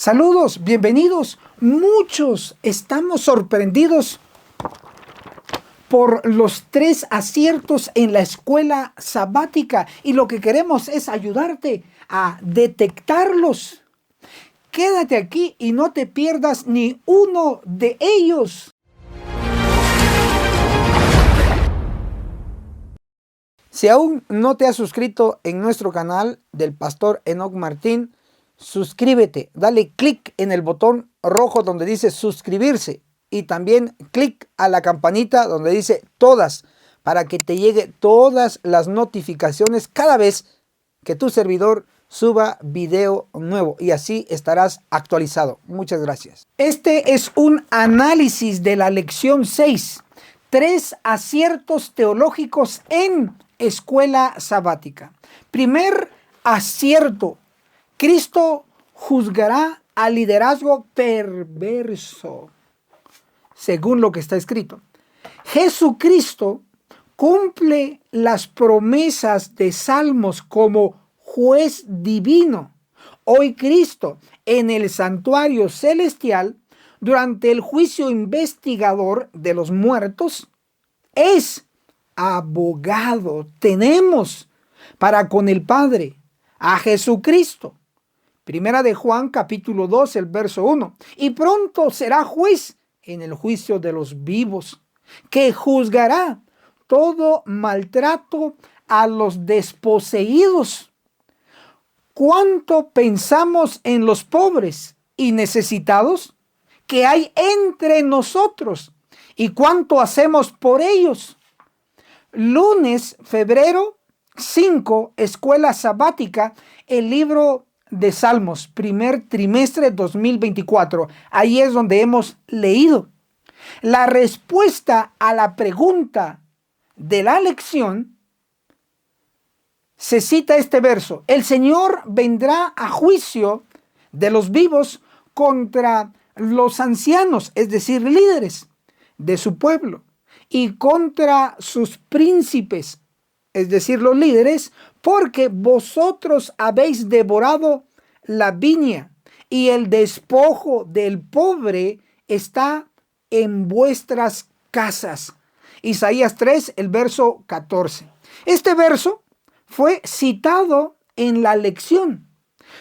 Saludos, bienvenidos. Muchos estamos sorprendidos por los 3 aciertos en la escuela sabática y lo que queremos es ayudarte a detectarlos. Quédate aquí y no te pierdas ni uno de ellos. Si aún no te has suscrito en nuestro canal del Pastor Enoc Martín, suscríbete, dale clic en el botón rojo donde dice suscribirse y también clic a la campanita donde dice todas para que te llegue todas las notificaciones cada vez que tu servidor suba video nuevo y así estarás actualizado. Muchas gracias. Este es un análisis de la lección 6, 3 aciertos teológicos en escuela sabática. Primer acierto: Cristo juzgará al liderazgo perverso, según lo que está escrito. Jesucristo cumple las promesas de Salmos como juez divino. Hoy Cristo, en el santuario celestial, durante el juicio investigador de los muertos, es abogado. Tenemos para con el Padre a Jesucristo. Primera de Juan capítulo 2, el verso 1. Y pronto será juez en el juicio de los vivos, que juzgará todo maltrato a los desposeídos. ¿Cuánto pensamos en los pobres y necesitados que hay entre nosotros? ¿Y cuánto hacemos por ellos? Lunes, febrero 5, escuela sabática, el libro de Salmos, primer trimestre 2024. Ahí es donde hemos leído la respuesta a la pregunta de la lección. Se cita este verso: el Señor vendrá a juicio de los vivos contra los ancianos, es decir, líderes de su pueblo, y contra sus príncipes, es decir, los líderes, porque vosotros habéis devorado la viña y el despojo del pobre está en vuestras casas. Isaías 3, el verso 14. Este verso fue citado en la lección.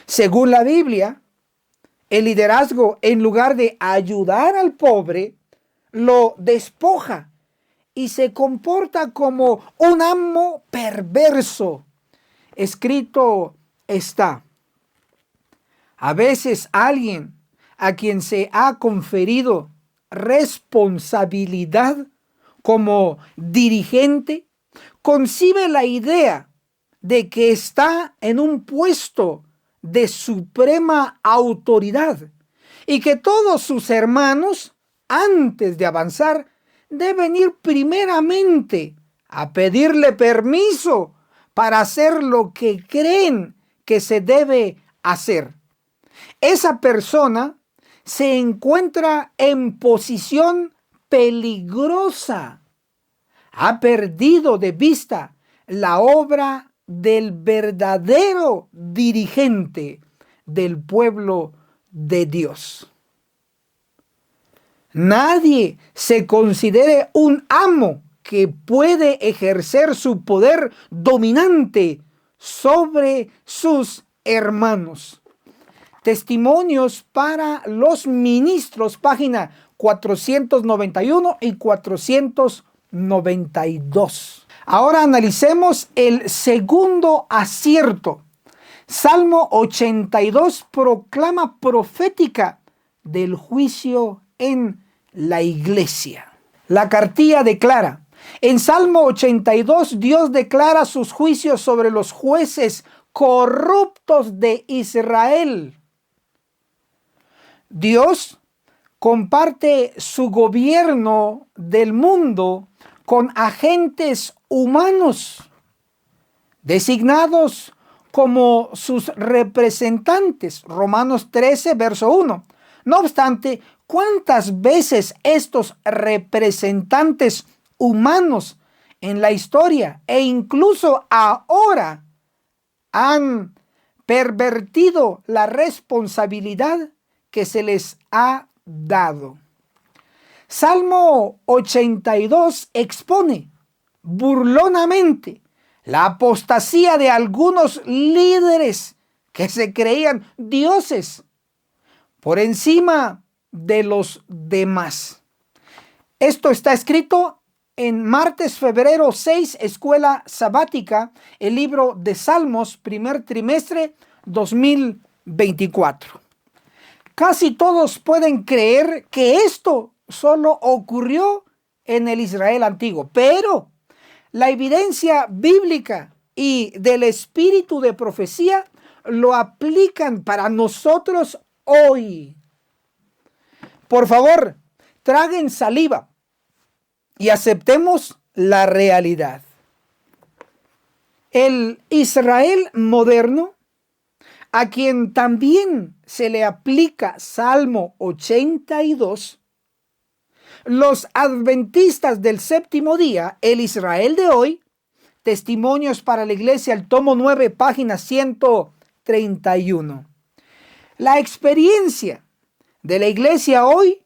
Según la Biblia, el liderazgo, en lugar de ayudar al pobre, lo despoja y se comporta como un amo perverso. Escrito está: a veces alguien a quien se ha conferido responsabilidad como dirigente concibe la idea de que está en un puesto de suprema autoridad y que todos sus hermanos, antes de avanzar, deben ir primeramente a pedirle permiso para hacer lo que creen que se debe hacer. Esa persona se encuentra en posición peligrosa. Ha perdido de vista la obra del verdadero dirigente del pueblo de Dios. Nadie se considere un amo que puede ejercer su poder dominante sobre sus hermanos. Testimonios para los ministros, página 491 y 492. Ahora analicemos el segundo acierto. Salmo 82 proclama profética del juicio en la iglesia. La cartilla declara: en Salmo 82 Dios declara sus juicios sobre los jueces corruptos de Israel. Dios comparte su gobierno del mundo con agentes humanos designados como sus representantes. Romanos 13, verso 1. No obstante, ¿cuántas veces estos representantes humanos en la historia e incluso ahora han pervertido la responsabilidad que se les ha dado. Salmo 82 expone burlonamente la apostasía de algunos líderes que se creían dioses por encima de los demás. Esto está escrito en martes, febrero 6, Escuela Sabática, el libro de Salmos, primer trimestre 2024. Casi todos pueden creer que esto solo ocurrió en el Israel antiguo, pero la evidencia bíblica y del espíritu de profecía lo aplican para nosotros hoy. Por favor, traguen saliva y aceptemos la realidad. El Israel moderno, a quien también se le aplica Salmo 82, los adventistas del séptimo día, el Israel de hoy, Testimonios para la Iglesia, el tomo 9, página 131. La experiencia de la iglesia hoy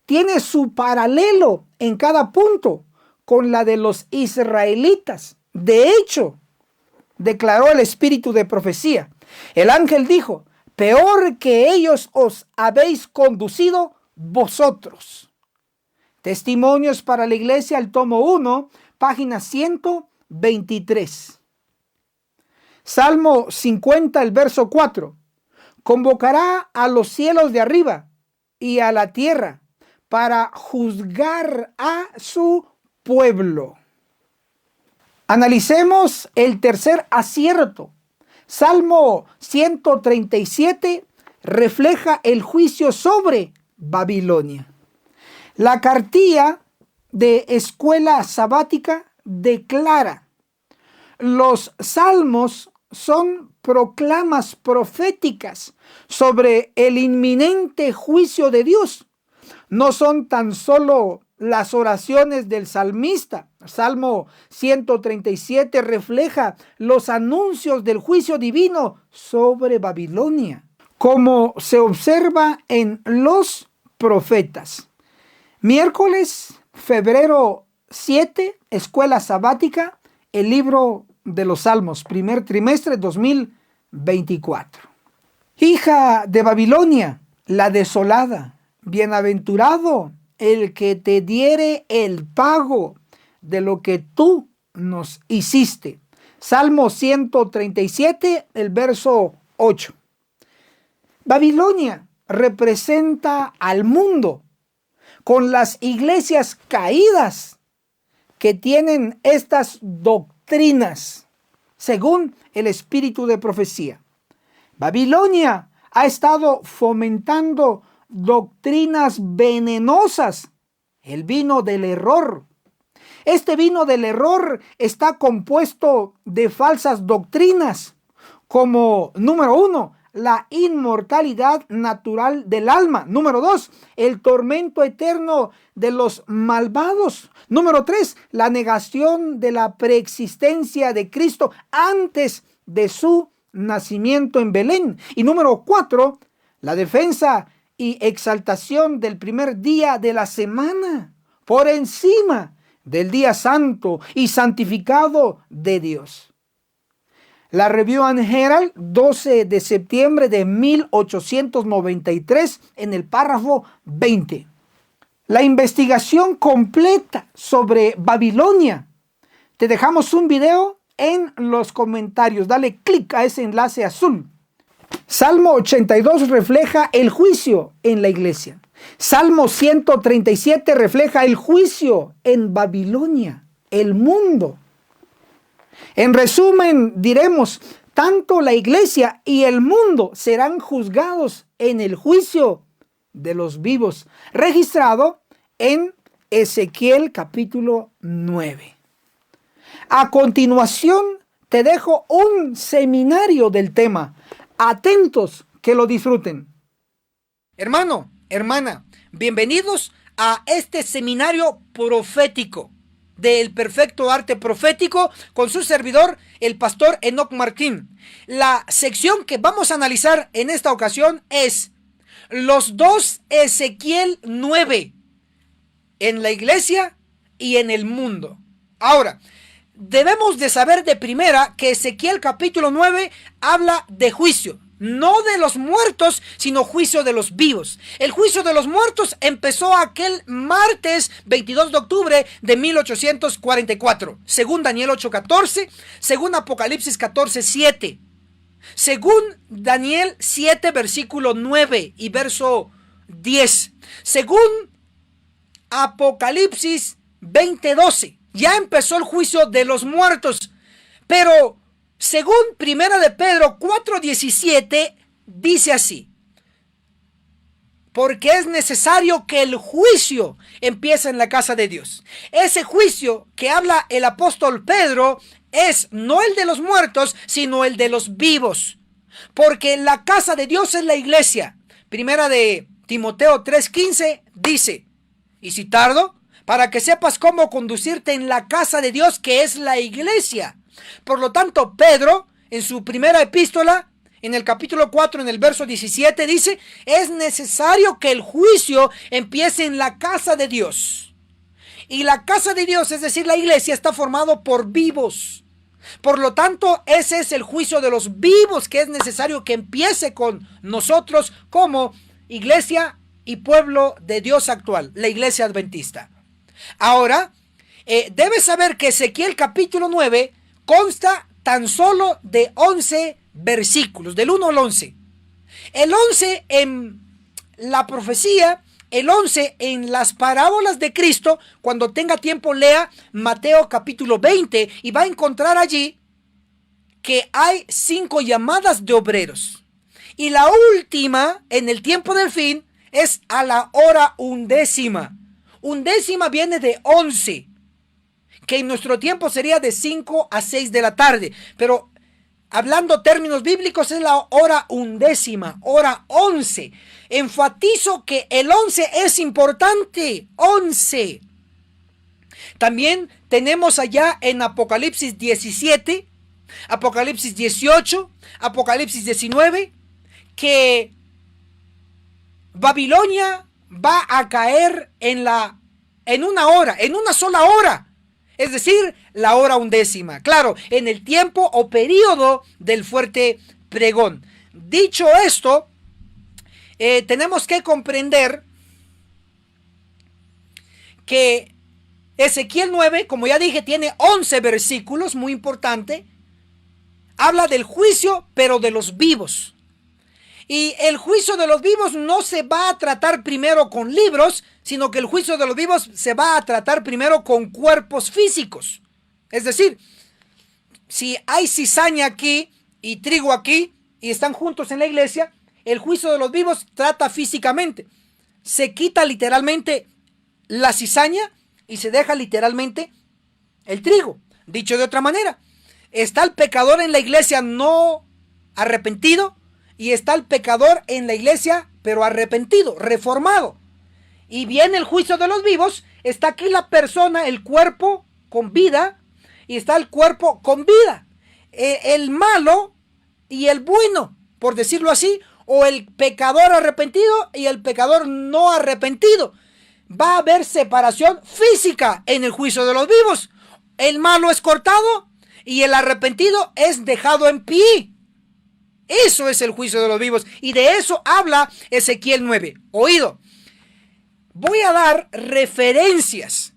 tiene su paralelo en cada punto con la de los israelitas. De hecho, declaró el espíritu de profecía. El ángel dijo: peor que ellos os habéis conducido vosotros. Testimonios para la Iglesia, el tomo 1, página 123. Salmo 50, el verso 4. Convocará a los cielos de arriba y a la tierra para juzgar a su pueblo. Analicemos el tercer acierto. Salmo 137 refleja el juicio sobre Babilonia. La cartilla de Escuela Sabática declara: los salmos son proclamas proféticas sobre el inminente juicio de Dios. No son tan solo las oraciones del salmista. Salmo 137 refleja los anuncios del juicio divino sobre Babilonia, como se observa en los profetas. Miércoles, febrero 7, Escuela Sabática, el libro de los Salmos, primer trimestre 2024. Hija de Babilonia, la desolada, bienaventurado el que te diere el pago de lo que tú nos hiciste. Salmo 137, el verso 8. Babilonia representa al mundo con las iglesias caídas que tienen estas doctrinas, según el espíritu de profecía. Babilonia ha estado fomentando doctrinas venenosas, el vino del error. Este vino del error está compuesto de falsas doctrinas, como número 1, la inmortalidad natural del alma. Número 2, el tormento eterno de los malvados. Número 3, la negación de la preexistencia de Cristo antes de su nacimiento en Belén. Y número 4, la defensa y exaltación del primer día de la semana por encima del día santo y santificado de Dios. La Review and Herald, 12 de septiembre de 1893, en el párrafo 20. La investigación completa sobre Babilonia. Te dejamos un video en los comentarios. Dale clic a ese enlace azul. Salmo 82 refleja el juicio en la iglesia. Salmo 137 refleja el juicio en Babilonia, el mundo. En resumen, diremos, tanto la iglesia y el mundo serán juzgados en el juicio de los vivos, registrado en Ezequiel capítulo 9. A continuación, te dejo un seminario del tema. Atentos, que lo disfruten. Hermano, hermana, bienvenidos a este seminario profético del perfecto arte profético con su servidor, el pastor Enoc Martín. La sección que vamos a analizar en esta ocasión es: los dos Ezequiel 9 en la iglesia y en el mundo. Ahora, debemos de saber de primera que Ezequiel capítulo 9 habla de juicio, no de los muertos, sino juicio de los vivos. El juicio de los muertos empezó aquel martes 22 de octubre de 1844, según Daniel 8:14, según Apocalipsis 14:7, según Daniel 7 versículo 9 y verso 10, según Apocalipsis 20:12. Ya empezó el juicio de los muertos. Pero según Primera de Pedro 4:17 dice así: porque es necesario que el juicio empiece en la casa de Dios. Ese juicio que habla el apóstol Pedro es no el de los muertos, sino el de los vivos. Porque la casa de Dios es la iglesia. Primera de Timoteo 3:15 dice: y si tardo, para que sepas cómo conducirte en la casa de Dios, que es la iglesia. Por lo tanto, Pedro, en su primera epístola, en el capítulo 4, en el verso 17, dice: es necesario que el juicio empiece en la casa de Dios. Y la casa de Dios, es decir, la iglesia, está formado por vivos. Por lo tanto, ese es el juicio de los vivos que es necesario que empiece con nosotros como iglesia y pueblo de Dios actual, la iglesia adventista. Ahora, debes saber que Ezequiel capítulo 9 consta tan solo de 11 versículos, del 1 al 11. El 11 en la profecía, el 11 en las parábolas de Cristo. Cuando tenga tiempo, lea Mateo capítulo 20 y va a encontrar allí que hay 5 llamadas de obreros. Y la última, en el tiempo del fin, es a la hora undécima. Undécima viene de 11, que en nuestro tiempo sería de 5 a 6 de la tarde. Pero hablando términos bíblicos, es la hora undécima, hora 11. Enfatizo que el 11 es importante, 11. También tenemos allá en Apocalipsis 17, Apocalipsis 18, Apocalipsis 19, que Babilonia va a caer en una hora, en una sola hora. Es decir, la hora undécima. Claro, en el tiempo o periodo del fuerte pregón. Dicho esto, tenemos que comprender que Ezequiel 9, como ya dije, tiene 11 versículos, muy importante. Habla del juicio, pero de los vivos. Y el juicio de los vivos no se va a tratar primero con libros, sino que el juicio de los vivos se va a tratar primero con cuerpos físicos. Es decir, si hay cizaña aquí y trigo aquí y están juntos en la iglesia, el juicio de los vivos trata físicamente. Se quita literalmente la cizaña y se deja literalmente el trigo. Dicho de otra manera, está el pecador en la iglesia no arrepentido, y está el pecador en la iglesia, pero arrepentido, reformado. Y viene el juicio de los vivos. Está aquí la persona, el cuerpo con vida, y está el cuerpo con vida. El malo y el bueno, por decirlo así, o el pecador arrepentido y el pecador no arrepentido. Va a haber separación física en el juicio de los vivos. El malo es cortado y el arrepentido es dejado en pie. Eso es el juicio de los vivos, y de eso habla Ezequiel 9. Oído, voy a dar referencias.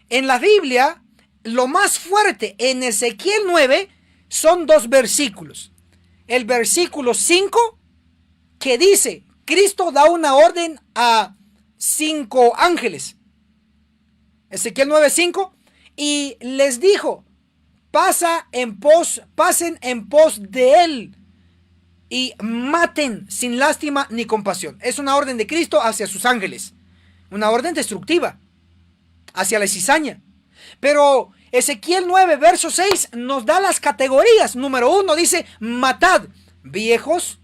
En la Biblia, lo más fuerte en Ezequiel 9 son 2 versículos. El versículo 5, que dice: Cristo da una orden a 5 ángeles. Ezequiel 9:5, y les dijo: pasen en pos de él y maten sin lástima ni compasión. Es una orden de Cristo hacia sus ángeles, una orden destructiva hacia la cizaña. Pero Ezequiel 9 verso 6 nos da las categorías. Número 1 dice: matad viejos,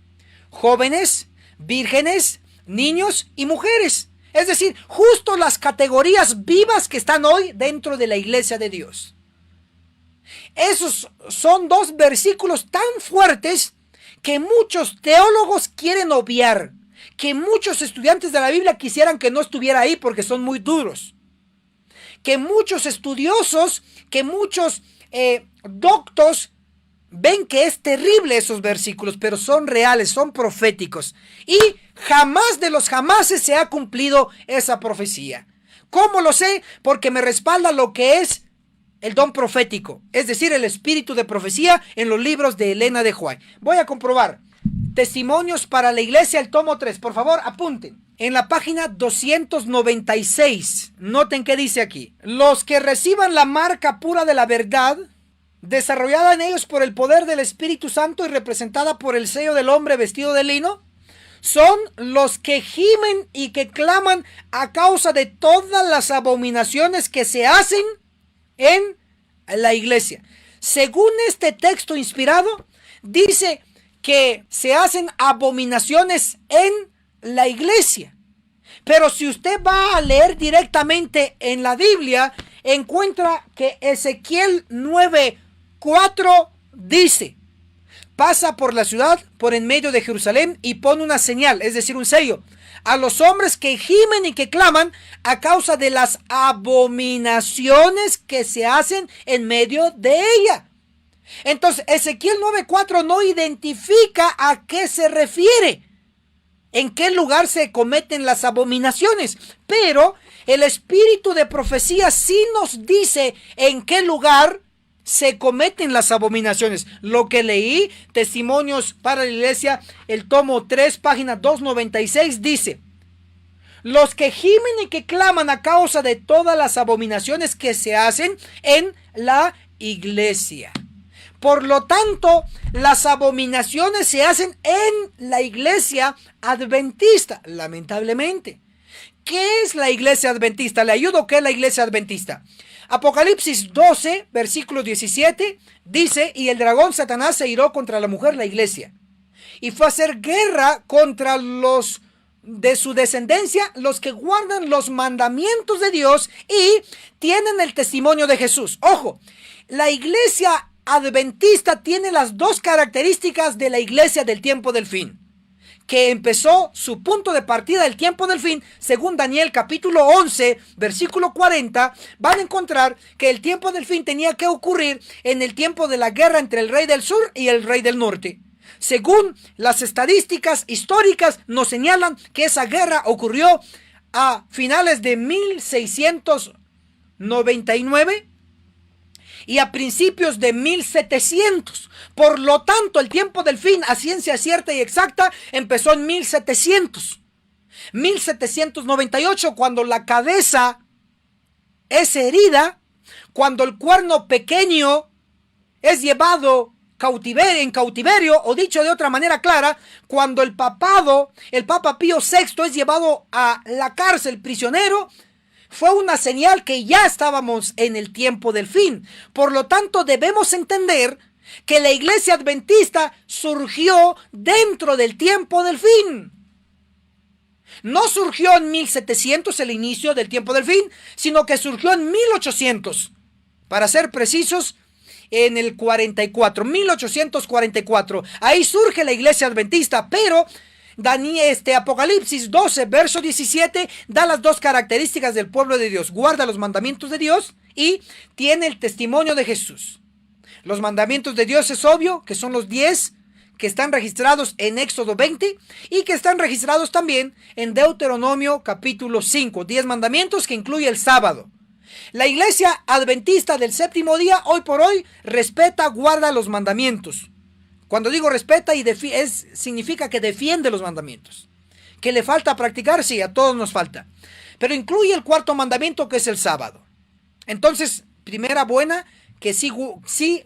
jóvenes, vírgenes, niños y mujeres. Es decir, justo las categorías vivas que están hoy dentro de la iglesia de Dios. Esos son 2 versículos tan fuertes que muchos teólogos quieren obviar, que muchos estudiantes de la Biblia quisieran que no estuviera ahí porque son muy duros, que muchos estudiosos, que muchos doctos ven que es terrible esos versículos, pero son reales, son proféticos. Y jamás de los jamases se ha cumplido esa profecía. ¿Cómo lo sé? Porque me respalda lo que es el don profético, es decir, el espíritu de profecía en los libros de Elena de White. Voy a comprobar. Testimonios para la Iglesia, el tomo 3. Por favor, apunten. En la página 296, noten qué dice aquí. Los que reciban la marca pura de la verdad, desarrollada en ellos por el poder del Espíritu Santo y representada por el sello del hombre vestido de lino, son los que gimen y que claman a causa de todas las abominaciones que se hacen en la iglesia. Según este texto inspirado, dice que se hacen abominaciones en la iglesia. Pero si usted va a leer directamente en la Biblia, encuentra que Ezequiel 9:4 dice: pasa por la ciudad, por en medio de Jerusalén, y pone una señal, es decir, un sello, a los hombres que gimen y que claman a causa de las abominaciones que se hacen en medio de ella. Entonces, Ezequiel 9:4 no identifica a qué se refiere, en qué lugar se cometen las abominaciones, pero el espíritu de profecía sí nos dice en qué lugar se cometen las abominaciones. Lo que leí, Testimonios para la Iglesia, el tomo 3, página 296, dice: los que gimen y que claman a causa de todas las abominaciones que se hacen en la iglesia. Por lo tanto, las abominaciones se hacen en la iglesia adventista, lamentablemente. ¿Qué es la iglesia adventista? ¿Le ayudo? ¿Qué es la iglesia adventista? Apocalipsis 12, versículo 17, dice: y el dragón Satanás se iró contra la mujer, la iglesia, y fue a hacer guerra contra los de su descendencia, los que guardan los mandamientos de Dios y tienen el testimonio de Jesús. Ojo, la iglesia adventista tiene las dos características de la iglesia del tiempo del fin, que empezó su punto de partida del tiempo del fin. Según Daniel capítulo 11 versículo 40, van a encontrar que el tiempo del fin tenía que ocurrir en el tiempo de la guerra entre el rey del sur y el rey del norte. Según las estadísticas históricas nos señalan que esa guerra ocurrió a finales de 1699 y a principios de 1700. Por lo tanto, el tiempo del fin, a ciencia cierta y exacta, empezó en 1798, cuando la cabeza es herida, cuando el cuerno pequeño es llevado en cautiverio, o dicho de otra manera clara, cuando el Papa Pío VI es llevado a la cárcel prisionero. Fue una señal que ya estábamos en el tiempo del fin. Por lo tanto, debemos entender que la iglesia adventista surgió dentro del tiempo del fin. No surgió en 1700, el inicio del tiempo del fin, sino que surgió en 1800. Para ser precisos, en el 44, 1844. Ahí surge la iglesia adventista, pero Apocalipsis 12, verso 17, da las dos características del pueblo de Dios: guarda los mandamientos de Dios y tiene el testimonio de Jesús. Los mandamientos de Dios es obvio que son los 10 que están registrados en Éxodo 20 y que están registrados también en Deuteronomio capítulo 5, 10 mandamientos que incluye el sábado. La iglesia adventista del séptimo día, hoy por hoy, respeta, guarda los mandamientos. Cuando digo respeta, significa que defiende los mandamientos. ¿Que le falta practicar? Sí, a todos nos falta. Pero incluye el cuarto mandamiento, que es el sábado. Entonces, primera buena, que sí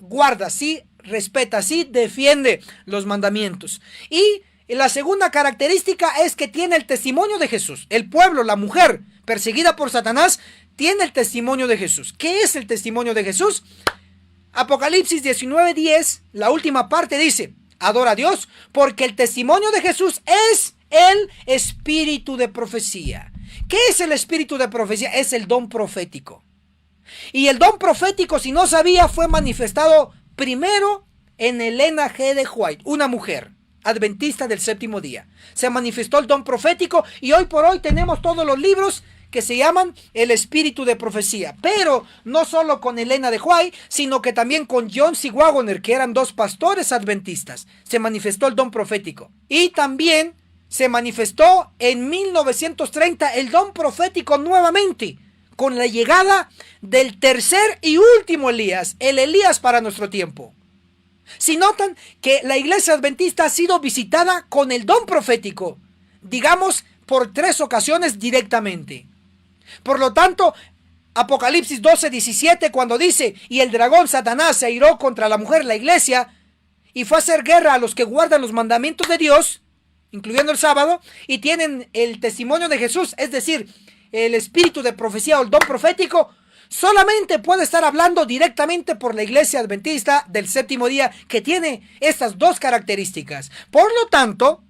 guarda, sí respeta, sí defiende los mandamientos. Y la segunda característica es que tiene el testimonio de Jesús. El pueblo, la mujer perseguida por Satanás, tiene el testimonio de Jesús. ¿Qué es el testimonio de Jesús? Apocalipsis 19:10, la última parte dice: adora a Dios, porque el testimonio de Jesús es el espíritu de profecía. ¿Qué es el espíritu de profecía? Es el don profético. Y el don profético, si no sabía, fue manifestado primero en Elena G. de White, una mujer. Adventista del Séptimo Día. Se manifestó el don profético y hoy por hoy tenemos todos los libros que se llaman el espíritu de profecía. Pero no solo con Elena de White, sino que también con John C. Waggoner, que eran dos pastores adventistas. Se manifestó el don profético. Y también se manifestó en 1930 el don profético nuevamente, con la llegada del tercer y último Elías, el Elías para nuestro tiempo. Si notan que la iglesia adventista ha sido visitada con el don profético, digamos, por 3 ocasiones directamente. Por lo tanto, Apocalipsis 12:17, cuando dice, y el dragón Satanás se airó contra la mujer, la iglesia, y fue a hacer guerra a los que guardan los mandamientos de Dios, incluyendo el sábado, y tienen el testimonio de Jesús, es decir, el espíritu de profecía o el don profético, solamente puede estar hablando directamente por la iglesia adventista del séptimo día, que tiene estas 2 características. Por lo tanto,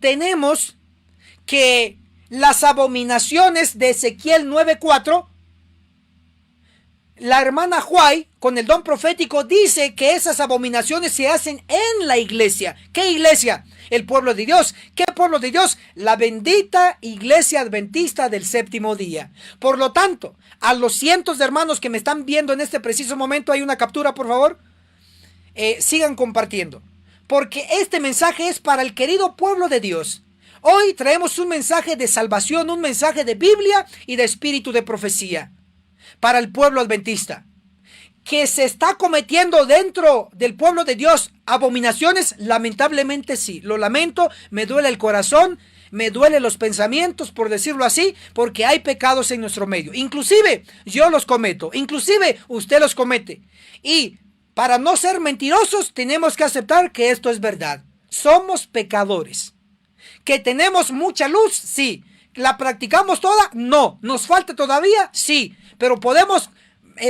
tenemos que las abominaciones de Ezequiel 9:4, la hermana White, con el don profético, dice que esas abominaciones se hacen en la iglesia. ¿Qué iglesia? El pueblo de Dios. ¿Qué pueblo de Dios? La bendita iglesia adventista del séptimo día. Por lo tanto, a los cientos de hermanos que me están viendo en este preciso momento, hay una captura, por favor. Sigan compartiendo, porque este mensaje es para el querido pueblo de Dios. Hoy traemos un mensaje de salvación, un mensaje de Biblia y de espíritu de profecía para el pueblo adventista. ¿Que se está cometiendo dentro del pueblo de Dios abominaciones? Lamentablemente sí, lo lamento, me duele el corazón, me duelen los pensamientos, por decirlo así, porque hay pecados en nuestro medio. Inclusive yo los cometo, inclusive usted los comete. Y para no ser mentirosos tenemos que aceptar que esto es verdad. Somos pecadores. ¿Que tenemos mucha luz? Sí. ¿La practicamos toda? No. ¿Nos falta todavía? Sí. Pero podemos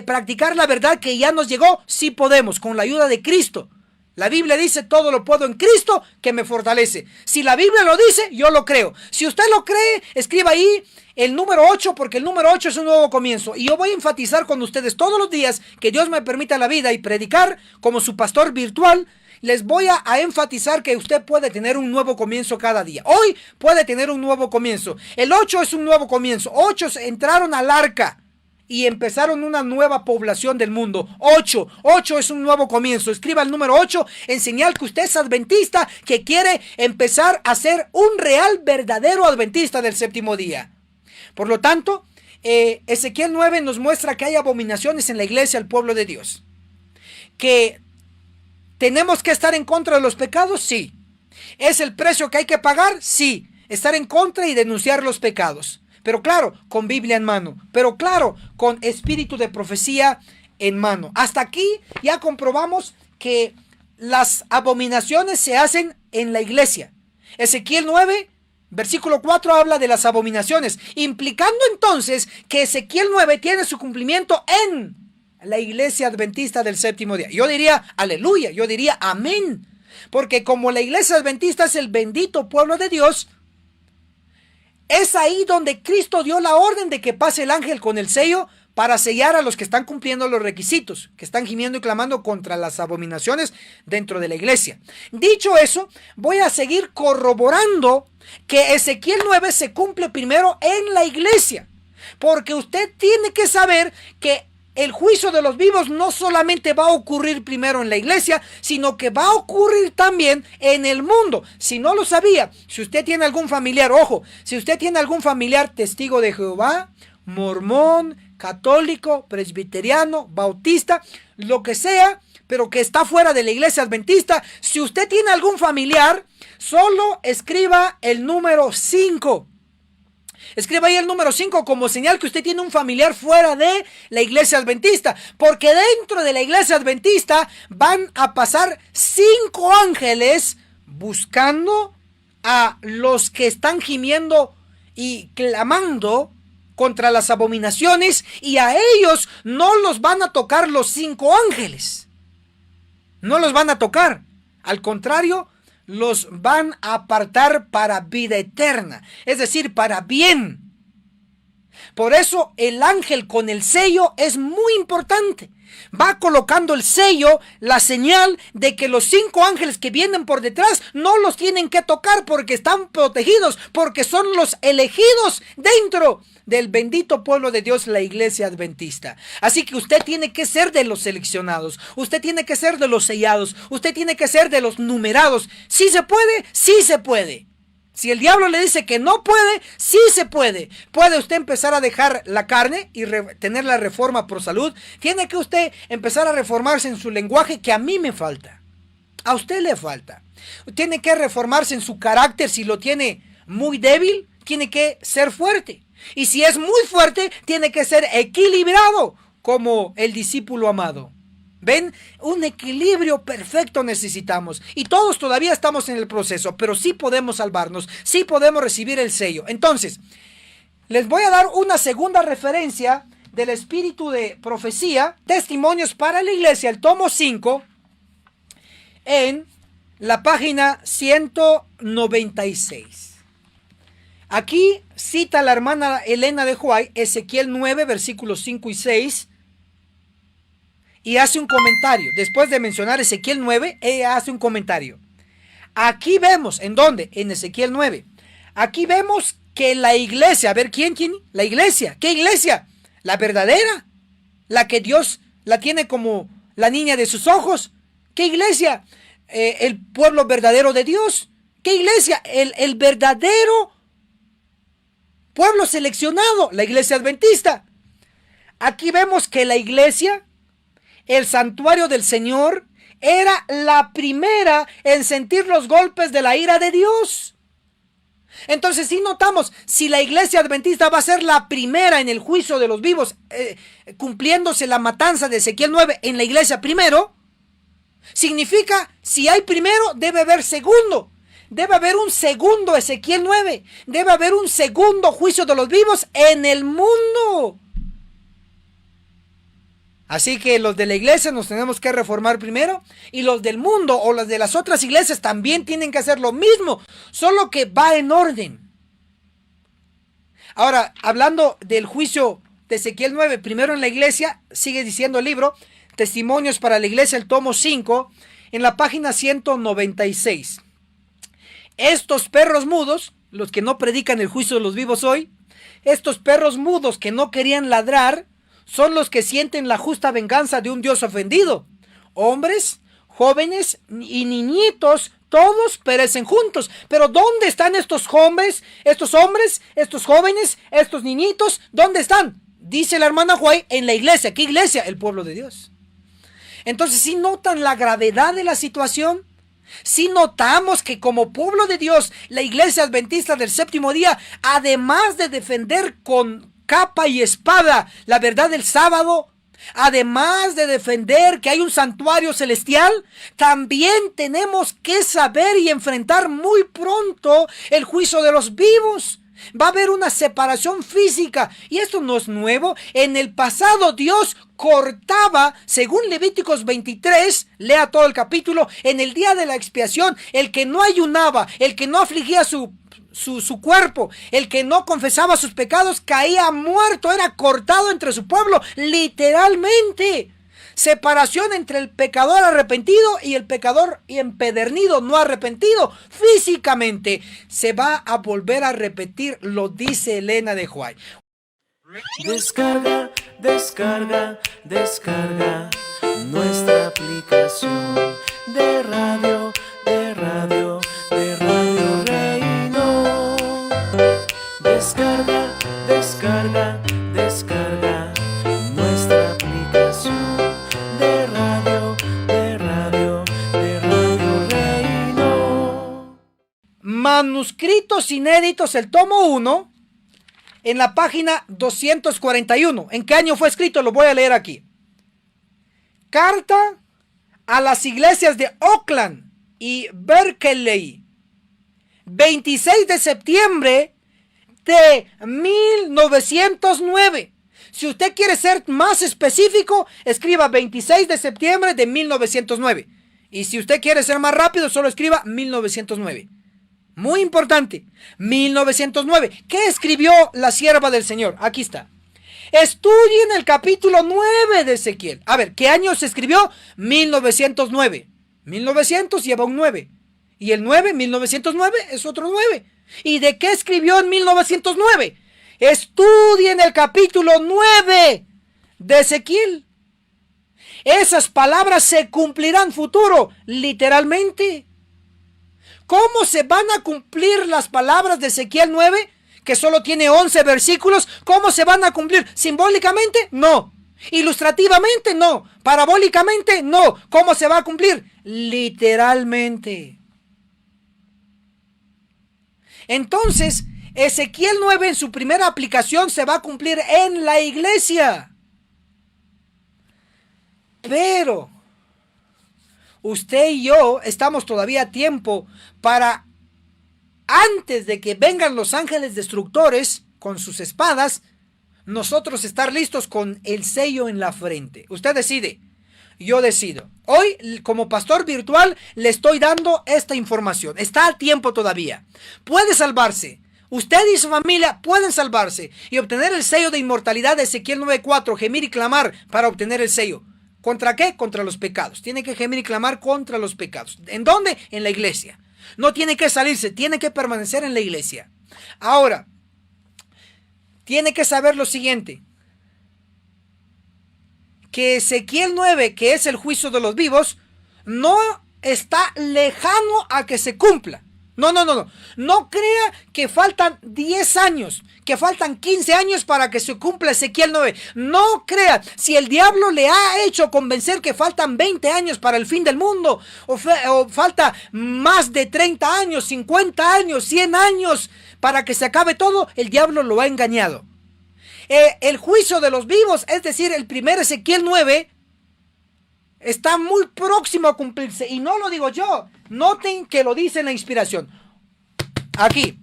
practicar la verdad que ya nos llegó. Sí podemos, con la ayuda de Cristo. La Biblia dice, todo lo puedo en Cristo que me fortalece. Si la Biblia lo dice, yo lo creo. Si usted lo cree, escriba ahí el número 8, porque el número 8 es un nuevo comienzo. Y yo voy a enfatizar con ustedes todos los días que Dios me permita la vida y predicar como su pastor virtual. Les voy a enfatizar que usted puede tener un nuevo comienzo cada día. Hoy puede tener un nuevo comienzo. El 8 es un nuevo comienzo. 8 entraron al arca y empezaron una nueva población del mundo. 8 es un nuevo comienzo. Escriba el número 8 en señal que usted es adventista, que quiere empezar a ser un real, verdadero adventista del séptimo día. Por lo tanto, Ezequiel 9 nos muestra que hay abominaciones en la iglesia, el pueblo de Dios. Que ¿tenemos que estar en contra de los pecados? Sí. ¿Es el precio que hay que pagar? Sí. Estar en contra y denunciar los pecados. Pero claro, con Biblia en mano. Pero claro, con espíritu de profecía en mano. Hasta aquí ya comprobamos que las abominaciones se hacen en la iglesia. Ezequiel 9, versículo 4 habla de las abominaciones, implicando entonces que Ezequiel 9 tiene su cumplimiento en la iglesia adventista del séptimo día. Yo diría aleluya, yo diría amén. Porque como la iglesia adventista es el bendito pueblo de Dios, es ahí donde Cristo dio la orden de que pase el ángel con el sello para sellar a los que están cumpliendo los requisitos, que están gimiendo y clamando contra las abominaciones dentro de la iglesia. Dicho eso, voy a seguir corroborando que Ezequiel 9 se cumple primero en la iglesia. Porque usted tiene que saber que el juicio de los vivos no solamente va a ocurrir primero en la iglesia, sino que va a ocurrir también en el mundo. Si no lo sabía, si usted tiene algún familiar, ojo, si usted tiene algún familiar testigo de Jehová, mormón, católico, presbiteriano, bautista, lo que sea, pero que está fuera de la iglesia adventista, si usted tiene algún familiar, solo escriba el número 5. Escriba ahí el número 5 como señal que usted tiene un familiar fuera de la iglesia adventista. Porque dentro de la iglesia adventista van a pasar 5 ángeles buscando a los que están gimiendo y clamando contra las abominaciones. Y a ellos no los van a tocar los 5 ángeles. No los van a tocar. Al contrario, los van a apartar para vida eterna, es decir, para bien. Por eso el ángel con el sello es muy importante. va colocando el sello, la señal de que los 5 ángeles que vienen por detrás no los tienen que tocar porque están protegidos, porque son los elegidos dentro del bendito pueblo de Dios, la iglesia adventista. Así que usted tiene que ser de los seleccionados, usted tiene que ser de los sellados, usted tiene que ser de los numerados. ¿Sí se puede? Sí se puede. Si el diablo le dice que no puede, sí se puede. Puede usted empezar a dejar la carne y tener la reforma por salud. Tiene que usted empezar a reformarse en su lenguaje, que a mí me falta. A usted le falta. Tiene que reformarse en su carácter. Si lo tiene muy débil, tiene que ser fuerte. Y si es muy fuerte, tiene que ser equilibrado como el discípulo amado. ¿Ven? Un equilibrio perfecto necesitamos. Y todos todavía estamos en el proceso, pero sí podemos salvarnos, sí podemos recibir el sello. Entonces, les voy a dar una segunda referencia del espíritu de profecía, Testimonios para la Iglesia, el tomo 5, en la página 196. Aquí cita la hermana Elena de White, Ezequiel 9, versículos 5 y 6. Y hace un comentario. Después de mencionar Ezequiel 9, ella hace un comentario. Aquí vemos, ¿en dónde? En Ezequiel 9. Aquí vemos que la iglesia, a ver, ¿quién? La iglesia. ¿Qué iglesia? La verdadera. La que Dios la tiene como la niña de sus ojos. ¿Qué iglesia? El pueblo verdadero de Dios. ¿Qué iglesia? El verdadero pueblo seleccionado. La iglesia adventista. Aquí vemos que la iglesia, el santuario del Señor, era la primera en sentir los golpes de la ira de Dios. Entonces, si notamos, si la iglesia adventista va a ser la primera en el juicio de los vivos, cumpliéndose la matanza de Ezequiel 9 en la iglesia primero, significa, si hay primero, debe haber segundo. Debe haber un segundo Ezequiel 9. Debe haber un segundo juicio de los vivos en el mundo. Así que los de la iglesia nos tenemos que reformar primero, y los del mundo o los de las otras iglesias también tienen que hacer lo mismo, solo que va en orden. Ahora, hablando del juicio de Ezequiel 9, primero en la iglesia, sigue diciendo el libro, Testimonios para la Iglesia, el tomo 5, en la página 196. Estos perros mudos, los que no predican el juicio de los vivos hoy, estos perros mudos que no querían ladrar, son los que sienten la justa venganza de un Dios ofendido. Hombres, jóvenes y niñitos, todos perecen juntos. Pero ¿dónde están estos hombres, estos jóvenes, estos niñitos? ¿Dónde están? Dice la hermana White, en la iglesia. ¿Qué iglesia? El pueblo de Dios. Entonces, ¿sí notan la gravedad de la situación? Si notamos que como pueblo de Dios, la iglesia adventista del séptimo día, además de defender con capa y espada la verdad del sábado, además de defender que hay un santuario celestial, también tenemos que saber y enfrentar muy pronto el juicio de los vivos. Va a haber una separación física, y esto no es nuevo. En el pasado Dios cortaba, según Levíticos 23, lea todo el capítulo, en el día de la expiación, el que no ayunaba, el que no afligía su cuerpo, el que no confesaba sus pecados, caía muerto, era cortado entre su pueblo, literalmente. Separación entre el pecador arrepentido y el pecador empedernido, no arrepentido. Físicamente se va a volver a repetir, lo dice Elena de White. Descarga nuestra aplicación de radio Reino. Descarga nuestra aplicación de radio Reino. Manuscritos inéditos, el tomo 1, en la página 241. ¿En qué año fue escrito? Lo voy a leer aquí. Carta a las iglesias de Oakland y Berkeley, 26 de septiembre de 1909. Si usted quiere ser más específico, escriba 26 de septiembre de 1909. Y si usted quiere ser más rápido, solo escriba 1909. Muy importante, 1909. ¿Qué escribió la sierva del Señor? Aquí está. Estudien el capítulo 9 de Ezequiel. A ver, ¿qué año se escribió? 1909. 1900 lleva un 9. Y el 9, 1909, es otro 9. ¿Y de qué escribió en 1909? Estudien el capítulo 9 de Ezequiel. Esas palabras se cumplirán futuro, literalmente. ¿Cómo se van a cumplir las palabras de Ezequiel 9? Que solo tiene 11 versículos. ¿Cómo se van a cumplir? ¿Simbólicamente? No. ¿Ilustrativamente? No. ¿Parabólicamente? No. ¿Cómo se va a cumplir? Literalmente. Entonces, Ezequiel 9 en su primera aplicación se va a cumplir en la iglesia. Pero usted y yo estamos todavía a tiempo para, antes de que vengan los ángeles destructores con sus espadas, nosotros estar listos con el sello en la frente. Usted decide, yo decido. Hoy, como pastor virtual, le estoy dando esta información. Está a tiempo todavía. Puede salvarse. Usted y su familia pueden salvarse y obtener el sello de inmortalidad de Ezequiel 9:4, gemir y clamar para obtener el sello. ¿Contra qué? Contra los pecados. Tiene que gemir y clamar contra los pecados. ¿En dónde? En la iglesia. No tiene que salirse, tiene que permanecer en la iglesia. Ahora, tiene que saber lo siguiente. Que Ezequiel 9, que es el juicio de los vivos, no está lejano a que se cumpla. No. No crea que faltan 10 años, que faltan 15 años para que se cumpla Ezequiel 9. No crea, si el diablo le ha hecho convencer que faltan 20 años para el fin del mundo, o falta más de 30 años, 50 años, 100 años para que se acabe todo, el diablo lo ha engañado. El juicio de los vivos, es decir, el primer Ezequiel 9, está muy próximo a cumplirse. Y no lo digo yo. Noten que lo dice en la inspiración. Aquí,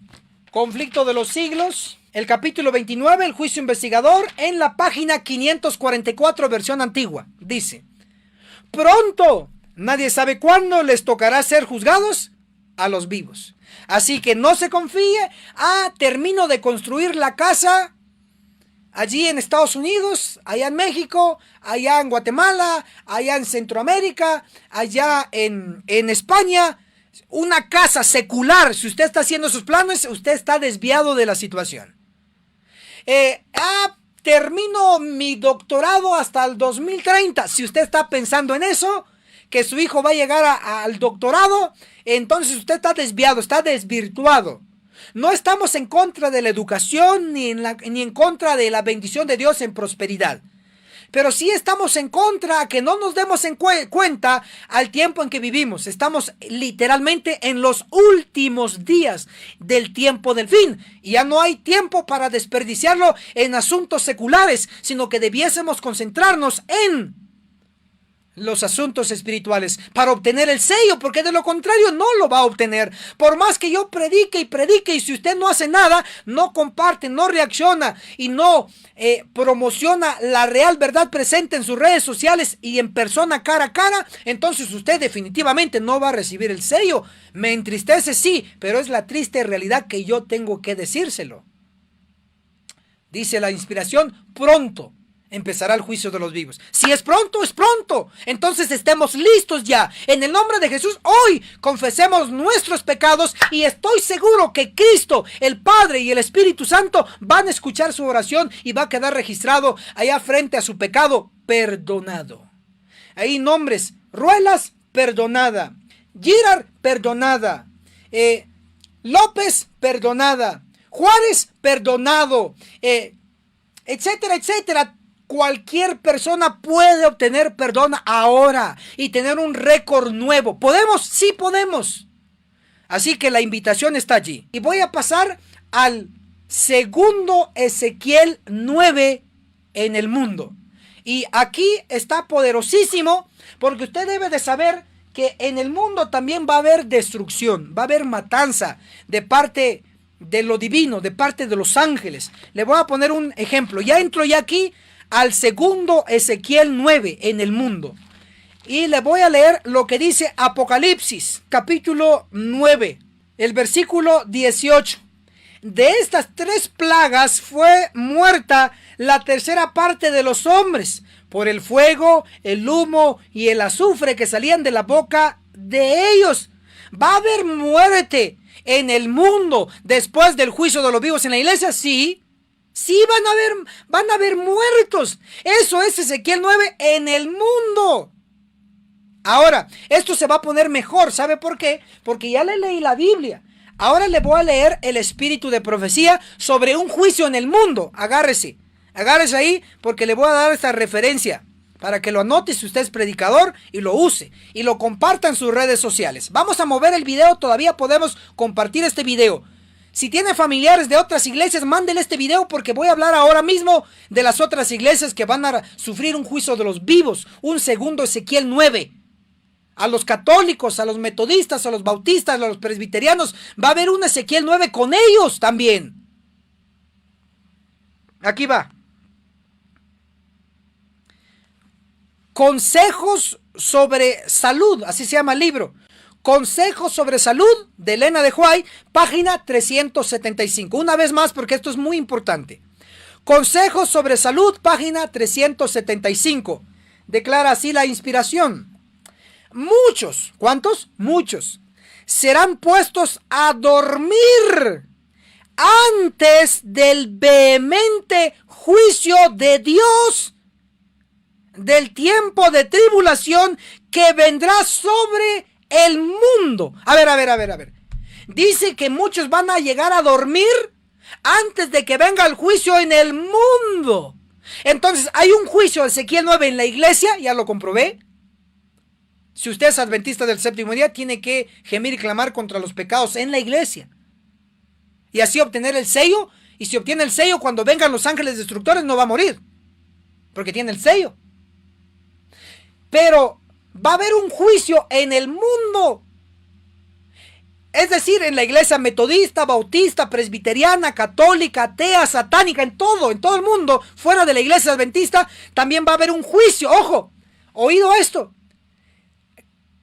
Conflicto de los Siglos, el capítulo 29, el juicio investigador, en la página 544, versión antigua. Dice: pronto, nadie sabe cuándo les tocará ser juzgados a los vivos. Así que no se confíe. Termino de construir la casa allí en Estados Unidos, allá en México, allá en Guatemala, allá en Centroamérica, allá en España. Una casa secular. Si usted está haciendo sus planes, usted está desviado de la situación. Termino mi doctorado hasta el 2030. Si usted está pensando en eso, que su hijo va a llegar al doctorado, entonces usted está desviado, está desvirtuado. No estamos en contra de la educación ni en contra de la bendición de Dios en prosperidad. Pero sí estamos en contra que no nos demos en cuenta al tiempo en que vivimos. Estamos literalmente en los últimos días del tiempo del fin. Y ya no hay tiempo para desperdiciarlo en asuntos seculares, sino que debiésemos concentrarnos en los asuntos espirituales para obtener el sello, porque de lo contrario no lo va a obtener. Por más que yo predique, y si usted no hace nada, no comparte, no reacciona y no promociona la real verdad presente en sus redes sociales y en persona, cara a cara, entonces usted definitivamente no va a recibir el sello. Me entristece, sí, pero es la triste realidad que yo tengo que decírselo. Dice la inspiración: pronto empezará el juicio de los vivos. Si es pronto, es pronto. Entonces estemos listos ya. En el nombre de Jesús, hoy confesemos nuestros pecados y estoy seguro que Cristo, el Padre y el Espíritu Santo van a escuchar su oración y va a quedar registrado allá frente a su pecado perdonado. Ahí nombres: Ruelas, perdonada; Girard, perdonada; López, perdonada; Juárez, perdonado, etcétera, etcétera. Cualquier persona puede obtener perdón ahora y tener un récord nuevo. ¿Podemos? Sí podemos. Así que la invitación está allí. Y voy a pasar al segundo Ezequiel 9 en el mundo. Y aquí está poderosísimo, porque usted debe de saber que en el mundo también va a haber destrucción, va a haber matanza de parte de lo divino, de parte de los ángeles. Le voy a poner un ejemplo. Ya entro ya aquí al segundo Ezequiel 9 en el mundo. Y le voy a leer lo que dice Apocalipsis, capítulo 9, el versículo 18. De estas 3 plagas fue muerta la tercera parte de los hombres, por el fuego, el humo y el azufre que salían de la boca de ellos. ¿Va a haber muerte en el mundo después del juicio de los vivos en la iglesia? Sí. Sí van a haber muertos. Eso es Ezequiel 9 en el mundo. Ahora, esto se va a poner mejor. ¿Sabe por qué? Porque ya le leí la Biblia. Ahora le voy a leer el espíritu de profecía sobre un juicio en el mundo. Agárrese ahí porque le voy a dar esta referencia para que lo anote si usted es predicador y lo use y lo comparta en sus redes sociales. Vamos a mover el video, todavía podemos compartir este video. Si tiene familiares de otras iglesias, mándele este video porque voy a hablar ahora mismo de las otras iglesias que van a sufrir un juicio de los vivos. Un segundo Ezequiel 9. A los católicos, a los metodistas, a los bautistas, a los presbiterianos, va a haber un Ezequiel 9 con ellos también. Aquí va. Consejos sobre salud, así se llama el libro. Consejos sobre salud de Elena de White, página 375. Una vez más porque esto es muy importante. Consejos sobre salud, página 375. Declara así la inspiración. Muchos, ¿cuántos? Muchos serán puestos a dormir antes del vehemente juicio de Dios, del tiempo de tribulación que vendrá sobre el mundo. A ver. Dice que muchos van a llegar a dormir antes de que venga el juicio en el mundo. Entonces, hay un juicio de Ezequiel 9 en la iglesia, ya lo comprobé. Si usted es adventista del séptimo día, tiene que gemir y clamar contra los pecados en la iglesia. Y así obtener el sello. Y si obtiene el sello, cuando vengan los ángeles destructores, no va a morir. Porque tiene el sello. Pero va a haber un juicio en el mundo. Es decir, en la iglesia metodista, bautista, presbiteriana, católica, atea, satánica, en todo el mundo, fuera de la iglesia adventista, también va a haber un juicio. Ojo, oído esto.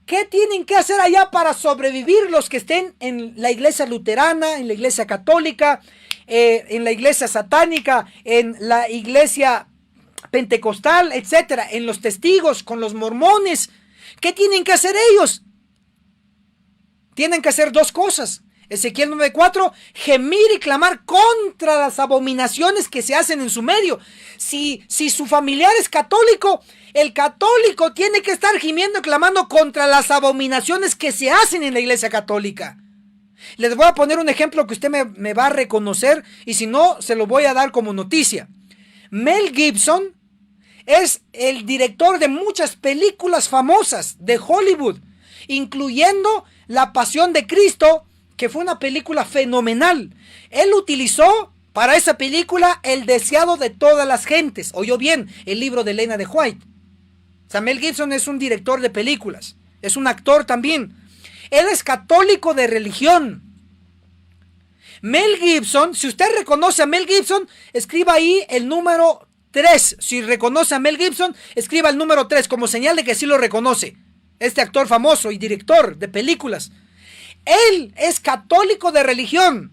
¿Qué tienen que hacer allá para sobrevivir los que estén en la iglesia luterana, en la iglesia católica, en la iglesia satánica, en la iglesia pentecostal, etcétera, en los testigos, con los mormones? ¿Qué tienen que hacer ellos? Tienen que hacer dos cosas. Ezequiel 9:4, gemir y clamar contra las abominaciones que se hacen en su medio. Si su familiar es católico, el católico tiene que estar gimiendo y clamando contra las abominaciones que se hacen en la iglesia católica. Les voy a poner un ejemplo que usted me va a reconocer, y si no, se lo voy a dar como noticia. Mel Gibson es el director de muchas películas famosas de Hollywood, incluyendo La Pasión de Cristo, que fue una película fenomenal. Él utilizó para esa película El deseado de todas las gentes. Oyó bien, el libro de Elena de White. Mel Gibson es un director de películas, es un actor también. Él es católico de religión. Mel Gibson, si usted reconoce a Mel Gibson, escriba ahí el número 3. Si reconoce a Mel Gibson, escriba el número 3 como señal de que sí lo reconoce. Este actor famoso y director de películas. Él es católico de religión.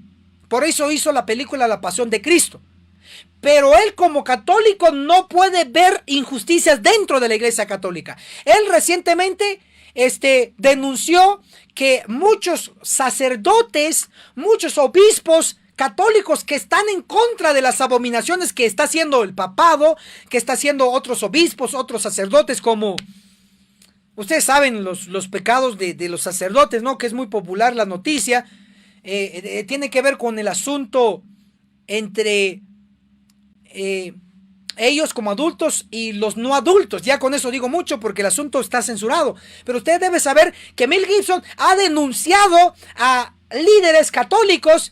Por eso hizo la película La Pasión de Cristo. Pero él como católico no puede ver injusticias dentro de la iglesia católica. Él recientemente denunció que muchos sacerdotes, muchos obispos católicos que están en contra de las abominaciones que está haciendo el papado, que está haciendo otros obispos, otros sacerdotes, como ustedes saben los pecados de los sacerdotes, ¿no? Que es muy popular la noticia. Tiene que ver con el asunto entre ellos como adultos y los no adultos. Ya con eso digo mucho porque el asunto está censurado. Pero usted debe saber que Mel Gibson ha denunciado a líderes católicos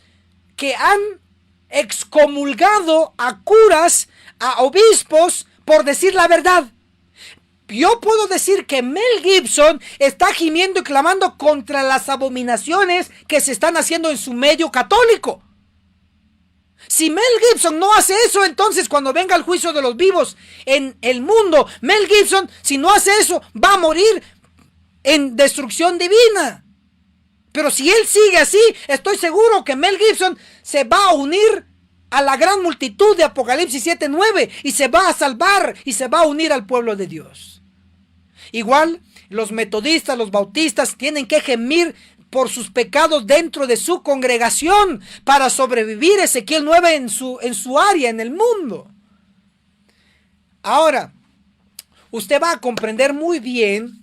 que han excomulgado a curas, a obispos, por decir la verdad. Yo puedo decir que Mel Gibson está gimiendo y clamando contra las abominaciones que se están haciendo en su medio católico. Si Mel Gibson no hace eso, entonces cuando venga el juicio de los vivos en el mundo, Mel Gibson, si no hace eso, va a morir en destrucción divina. Pero si él sigue así, estoy seguro que Mel Gibson se va a unir a la gran multitud de Apocalipsis 7:9 y se va a salvar y se va a unir al pueblo de Dios. Igual, los metodistas, los bautistas tienen que gemir por sus pecados dentro de su congregación para sobrevivir Ezequiel 9 en su área, en el mundo. Ahora, usted va a comprender muy bien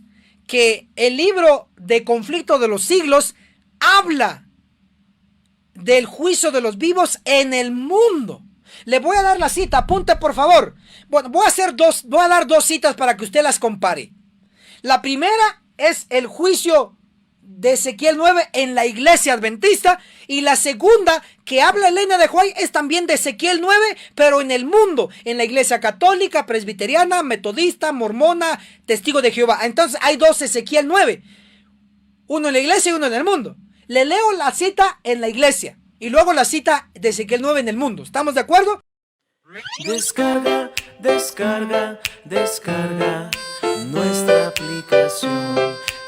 que el libro de Conflicto de los Siglos habla del juicio de los vivos en el mundo. Le voy a dar la cita, apunte por favor. Bueno, voy a dar dos citas para que usted las compare. La primera es el juicio de Ezequiel 9 en la iglesia adventista, y la segunda que habla Elena de White es también de Ezequiel 9, pero en el mundo, en la iglesia católica, presbiteriana, metodista, mormona, testigo de Jehová. Entonces hay dos Ezequiel 9, uno en la iglesia y uno en el mundo. Le leo la cita en la iglesia y luego la cita de Ezequiel 9 en el mundo. ¿Estamos de acuerdo? Descarga, descarga, descarga nuestra aplicación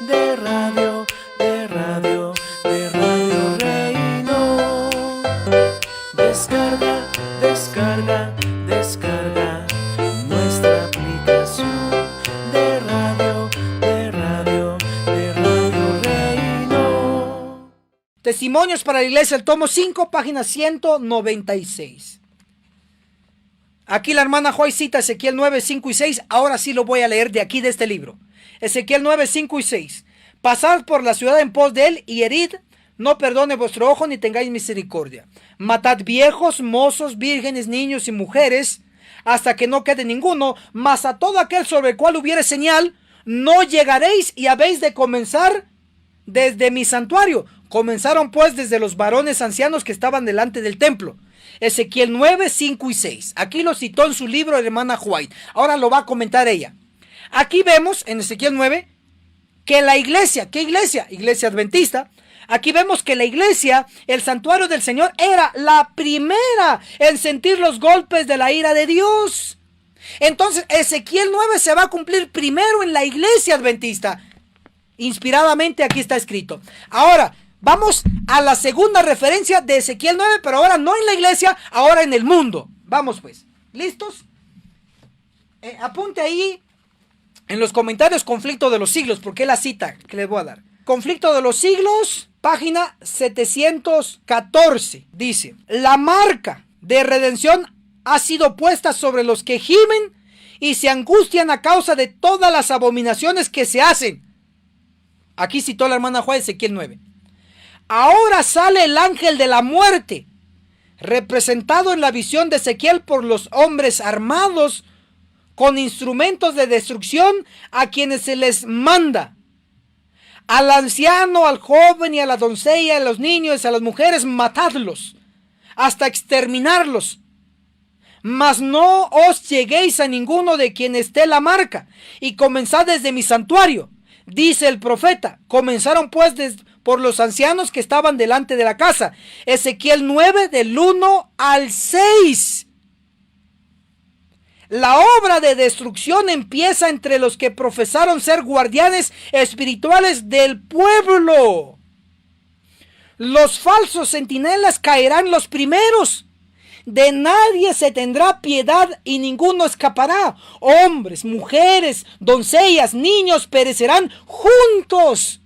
de radio, de radio, de Radio Reino. Descarga, descarga, descarga nuestra aplicación de radio, de radio, de Radio Reino. Testimonios para la iglesia, el tomo 5, página 196. Aquí la hermana Joy cita Ezequiel 9, 5 y 6. Ahora sí lo voy a leer de aquí, de este libro. Ezequiel 9, 5 y 6. Pasad por la ciudad en pos de él y herid, no perdone vuestro ojo ni tengáis misericordia. Matad viejos, mozos, vírgenes, niños y mujeres, hasta que no quede ninguno, mas a todo aquel sobre el cual hubiere señal, no llegaréis y habéis de comenzar desde mi santuario. Comenzaron pues desde los varones ancianos que estaban delante del templo. Ezequiel 9, 5 y 6. Aquí lo citó en su libro la hermana White. Ahora lo va a comentar ella. Aquí vemos en Ezequiel 9 que la iglesia, ¿qué iglesia? Iglesia adventista. Aquí vemos que la iglesia, el santuario del Señor, era la primera en sentir los golpes de la ira de Dios. Entonces Ezequiel 9 se va a cumplir primero en la iglesia adventista. Inspiradamente aquí está escrito. Ahora, vamos a la segunda referencia de Ezequiel 9, pero ahora no en la iglesia, ahora en el mundo. Vamos pues, ¿listos? Apunte ahí en los comentarios Conflicto de los Siglos, porque es la cita que les voy a dar. Conflicto de los Siglos, página 714, dice: la marca de redención ha sido puesta sobre los que gimen y se angustian a causa de todas las abominaciones que se hacen. Aquí citó la hermana Juárez Ezequiel 9. Ahora sale el ángel de la muerte, representado en la visión de Ezequiel por los hombres armados con instrumentos de destrucción, a quienes se les manda: al anciano, al joven y a la doncella, a los niños y a las mujeres, matadlos hasta exterminarlos. Mas no os lleguéis a ninguno de quien esté la marca, y comenzad desde mi santuario, dice el profeta. Comenzaron pues por los ancianos que estaban delante de la casa. Ezequiel 9 del 1 al 6. La obra de destrucción empieza entre los que profesaron ser guardianes espirituales del pueblo. Los falsos centinelas caerán los primeros. De nadie se tendrá piedad y ninguno escapará. Hombres, mujeres, doncellas, niños perecerán juntos.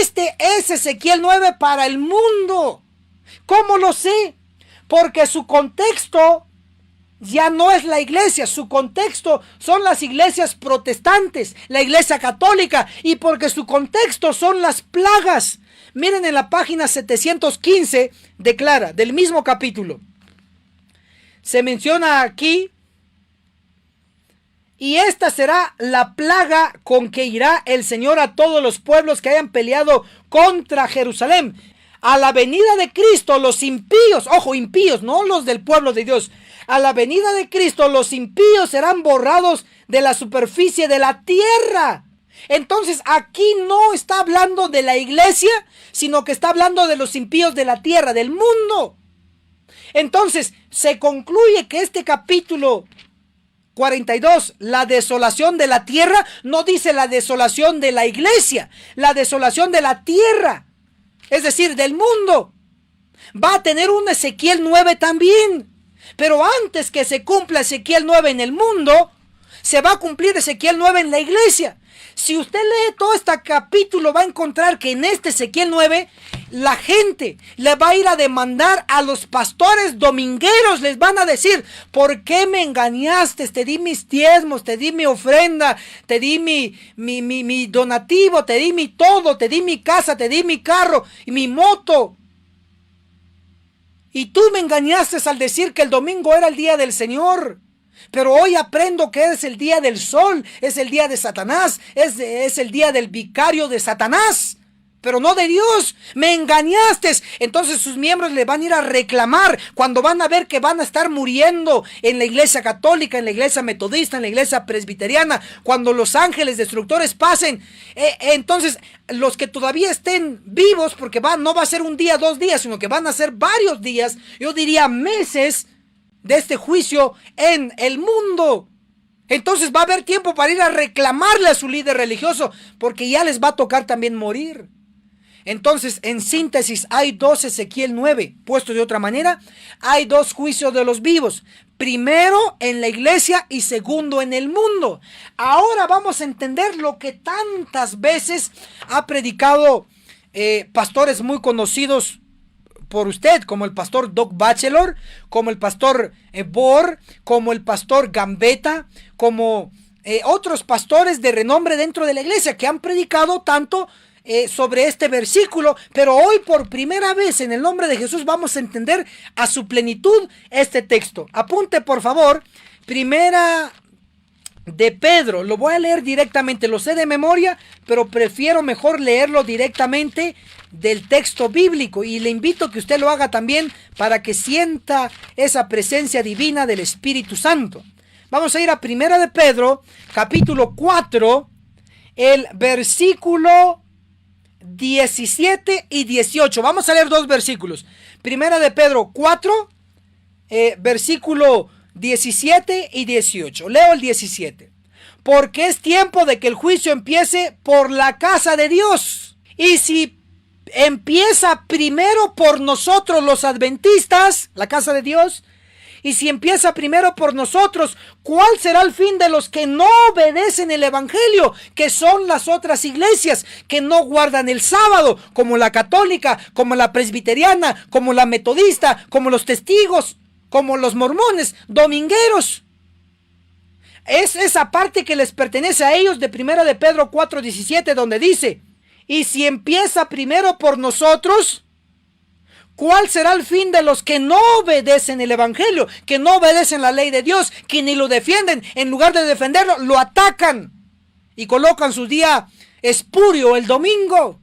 Este es Ezequiel 9 para el mundo. ¿Cómo lo sé? Porque su contexto ya no es la iglesia, su contexto son las iglesias protestantes, la iglesia católica, y porque su contexto son las plagas. Miren en la página 715, declara, del mismo capítulo. Se menciona aquí: y esta será la plaga con que irá el Señor a todos los pueblos que hayan peleado contra Jerusalén. A la venida de Cristo los impíos, ojo, impíos, no los del pueblo de Dios. A la venida de Cristo los impíos serán borrados de la superficie de la tierra. Entonces aquí no está hablando de la iglesia, sino que está hablando de los impíos de la tierra, del mundo. Entonces se concluye que este capítulo 42, la desolación de la tierra, no dice la desolación de la iglesia, la desolación de la tierra, es decir, del mundo. va a tener un Ezequiel 9 también. Pero antes que se cumpla Ezequiel 9 en el mundo, se va a cumplir Ezequiel 9 en la iglesia. Si usted lee todo este capítulo, va a encontrar que en este Ezequiel 9, la gente le va a ir a demandar a los pastores domingueros. Les van a decir: ¿por qué me engañaste? Te di mis diezmos, te di mi ofrenda, te di mi donativo, te di mi todo, te di mi casa, te di mi carro y mi moto. Y tú me engañaste al decir que el domingo era el día del Señor. Pero hoy aprendo que es el día del sol, es el día de Satanás, es el día del vicario de Satanás, pero no de Dios. Me engañaste. Entonces sus miembros le van a ir a reclamar cuando van a ver que van a estar muriendo en la iglesia católica, en la iglesia metodista, en la iglesia presbiteriana, cuando los ángeles destructores pasen. Entonces los que todavía estén vivos, porque no va a ser un día, 2 días, sino que van a ser varios días, yo diría meses, de este juicio en el mundo. Entonces va a haber tiempo para ir a reclamarle a su líder religioso, porque ya les va a tocar también morir. Entonces, en síntesis, hay 2 Ezequiel 9. Puesto de otra manera, hay 2 juicios de los vivos. Primero en la iglesia y segundo en el mundo. Ahora vamos a entender lo que tantas veces ha predicado pastores muy conocidos por usted, como el pastor Doug Batchelor, como el pastor Bohr, como el pastor Gambetta, como otros pastores de renombre dentro de la iglesia que han predicado tanto sobre este versículo. Pero hoy, por primera vez, en el nombre de Jesús, vamos a entender a su plenitud este texto. Apunte, por favor, Primera de Pedro. Lo voy a leer directamente, lo sé de memoria, pero prefiero mejor leerlo directamente del texto bíblico, y le invito a que usted lo haga también para que sienta esa presencia divina del Espíritu Santo. Vamos a ir a Primera de Pedro, capítulo 4, el versículo 17 y 18. Vamos a leer 2 versículos. Primera de Pedro 4, versículo 17 y 18. Leo el 17. Porque es tiempo de que el juicio empiece por la casa de Dios. Y si empieza primero por nosotros los adventistas, la casa de Dios, y si empieza primero por nosotros, ¿cuál será el fin de los que no obedecen el evangelio? Que son las otras iglesias que no guardan el sábado, como la católica, como la presbiteriana, como la metodista, como los testigos, como los mormones, domingueros. Es esa parte que les pertenece a ellos de Primera de Pedro 4:17, donde dice: y si empieza primero por nosotros, ¿cuál será el fin de los que no obedecen el evangelio? Que no obedecen la ley de Dios, que ni lo defienden. En lugar de defenderlo, lo atacan y colocan su día espurio el domingo.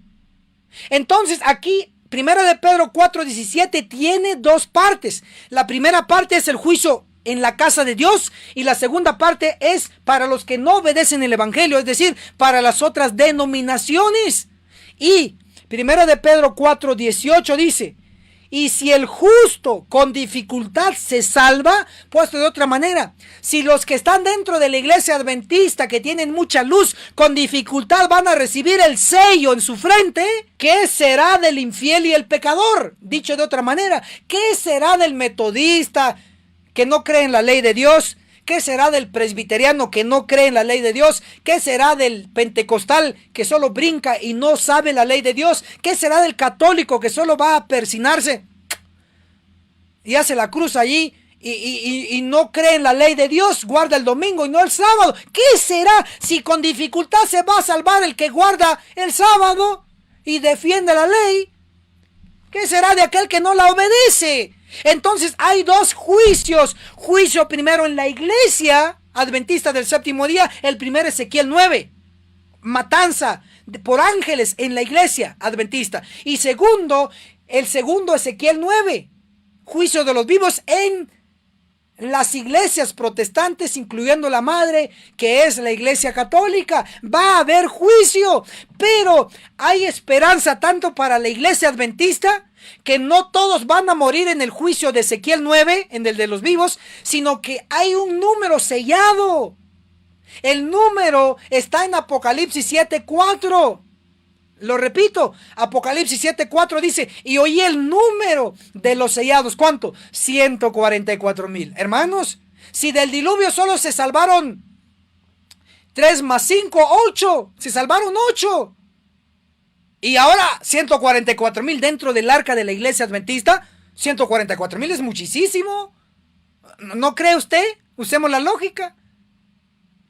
Entonces aquí, Primera de Pedro 4:17 tiene 2 partes. La primera parte es el juicio en la casa de Dios, y la segunda parte es para los que no obedecen el evangelio, es decir, para las otras denominaciones. Y Primera de Pedro 4:18 dice: y si el justo con dificultad se salva, puesto de otra manera, si los que están dentro de la iglesia adventista, que tienen mucha luz, con dificultad van a recibir el sello en su frente, ¿qué será del infiel y el pecador? Dicho de otra manera, ¿qué será del metodista que no cree en la ley de Dios? ¿Qué será del presbiteriano que no cree en la ley de Dios? ¿Qué será del pentecostal que solo brinca y no sabe la ley de Dios? ¿Qué será del católico que solo va a persinarse y hace la cruz allí y no cree en la ley de Dios? Guarda el domingo y no el sábado. ¿Qué será si con dificultad se va a salvar el que guarda el sábado y defiende la ley? ¿Qué será de aquel que no la obedece? Entonces hay 2 juicios. Juicio primero en la iglesia adventista del séptimo día. El primero, Ezequiel 9. Matanza por ángeles en la iglesia adventista. Y segundo, el segundo, Ezequiel 9. Juicio de los vivos en las iglesias protestantes, incluyendo la madre, que es la iglesia católica. Va a haber juicio, pero hay esperanza tanto para la iglesia adventista, que no todos van a morir en el juicio de Ezequiel 9, en el de los vivos, sino que hay un número sellado. El número está en Apocalipsis 7:4. Lo repito, Apocalipsis 7:4 dice, y oí el número de los sellados. ¿Cuánto? 144,000. Hermanos, si del diluvio solo se salvaron 3 más 5, 8. Se salvaron 8. Y ahora 144,000 dentro del arca de la iglesia adventista. 144,000 es muchísimo. ¿No cree usted? Usemos la lógica.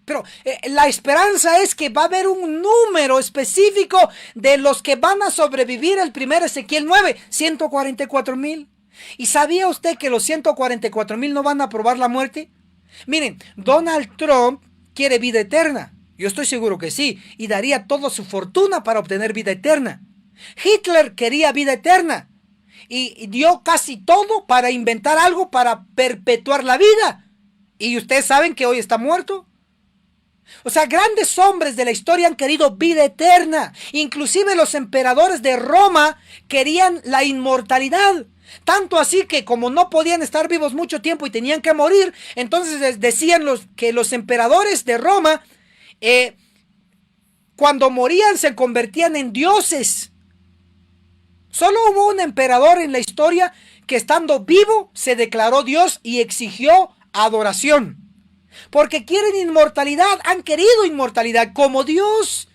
Pero la esperanza es que va a haber un número específico de los que van a sobrevivir el primer Ezequiel 9. 144,000. ¿Y sabía usted que los 144,000 no van a probar la muerte? Miren, Donald Trump quiere vida eterna. Yo estoy seguro que sí. Y daría toda su fortuna para obtener vida eterna. Hitler quería vida eterna. Y dio casi todo para inventar algo para perpetuar la vida. Y ustedes saben que hoy está muerto. O sea, grandes hombres de la historia han querido vida eterna. Inclusive los emperadores de Roma querían la inmortalidad. Tanto así que como no podían estar vivos mucho tiempo y tenían que morir, entonces decían que los emperadores de Roma, cuando morían se convertían en dioses. Solo hubo un emperador en la historia que estando vivo se declaró Dios y exigió adoración. Porque quieren inmortalidad, han querido inmortalidad como Dios.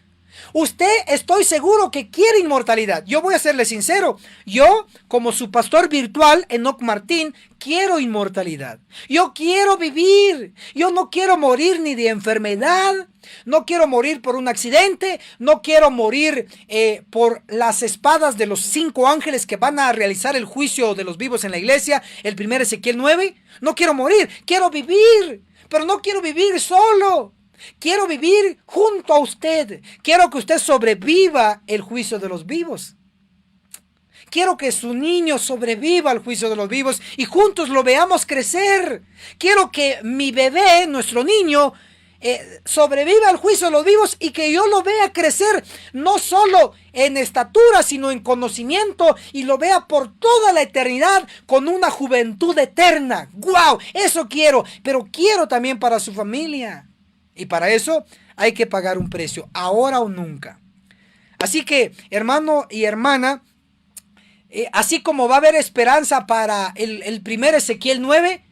Usted, estoy seguro que quiere inmortalidad. Yo voy a serle sincero. Yo, como su pastor virtual, Enoc Martín, quiero inmortalidad. Yo quiero vivir. Yo no quiero morir ni de enfermedad. No quiero morir por un accidente. No quiero morir por las espadas de los 5 ángeles que van a realizar el juicio de los vivos en la iglesia. El primer Ezequiel 9. No quiero morir. Quiero vivir. Pero no quiero vivir solo. Quiero vivir junto a usted. Quiero que usted sobreviva el juicio de los vivos. Quiero que su niño sobreviva al juicio de los vivos y juntos lo veamos crecer. Quiero que mi bebé, nuestro niño, sobreviva al juicio de los vivos y que yo lo vea crecer, no solo en estatura, sino en conocimiento, y lo vea por toda la eternidad con una juventud eterna. ¡Guau! Eso quiero, pero quiero también para su familia. Y para eso hay que pagar un precio, ahora o nunca. Así que, hermano y hermana, así como va a haber esperanza para el primer Ezequiel 9,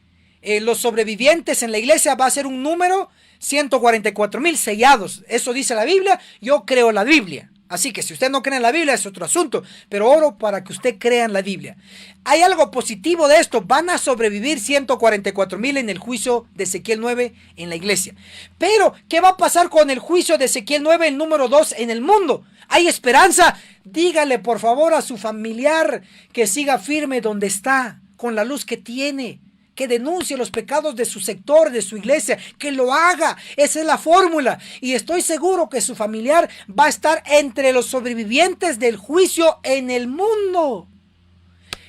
los sobrevivientes en la iglesia va a ser un número, 144,000 sellados. Eso dice la Biblia, yo creo la Biblia. Así que si usted no cree en la Biblia es otro asunto, pero oro para que usted crea en la Biblia. Hay algo positivo de esto, van a sobrevivir 144,000 en el juicio de Ezequiel 9 en la iglesia. Pero, ¿qué va a pasar con el juicio de Ezequiel 9, el número 2 en el mundo? ¿Hay esperanza? Dígale por favor a su familiar que siga firme donde está, con la luz que tiene. Que denuncie los pecados de su sector, de su iglesia, que lo haga. Esa es la fórmula. Y estoy seguro que su familiar va a estar entre los sobrevivientes del juicio en el mundo.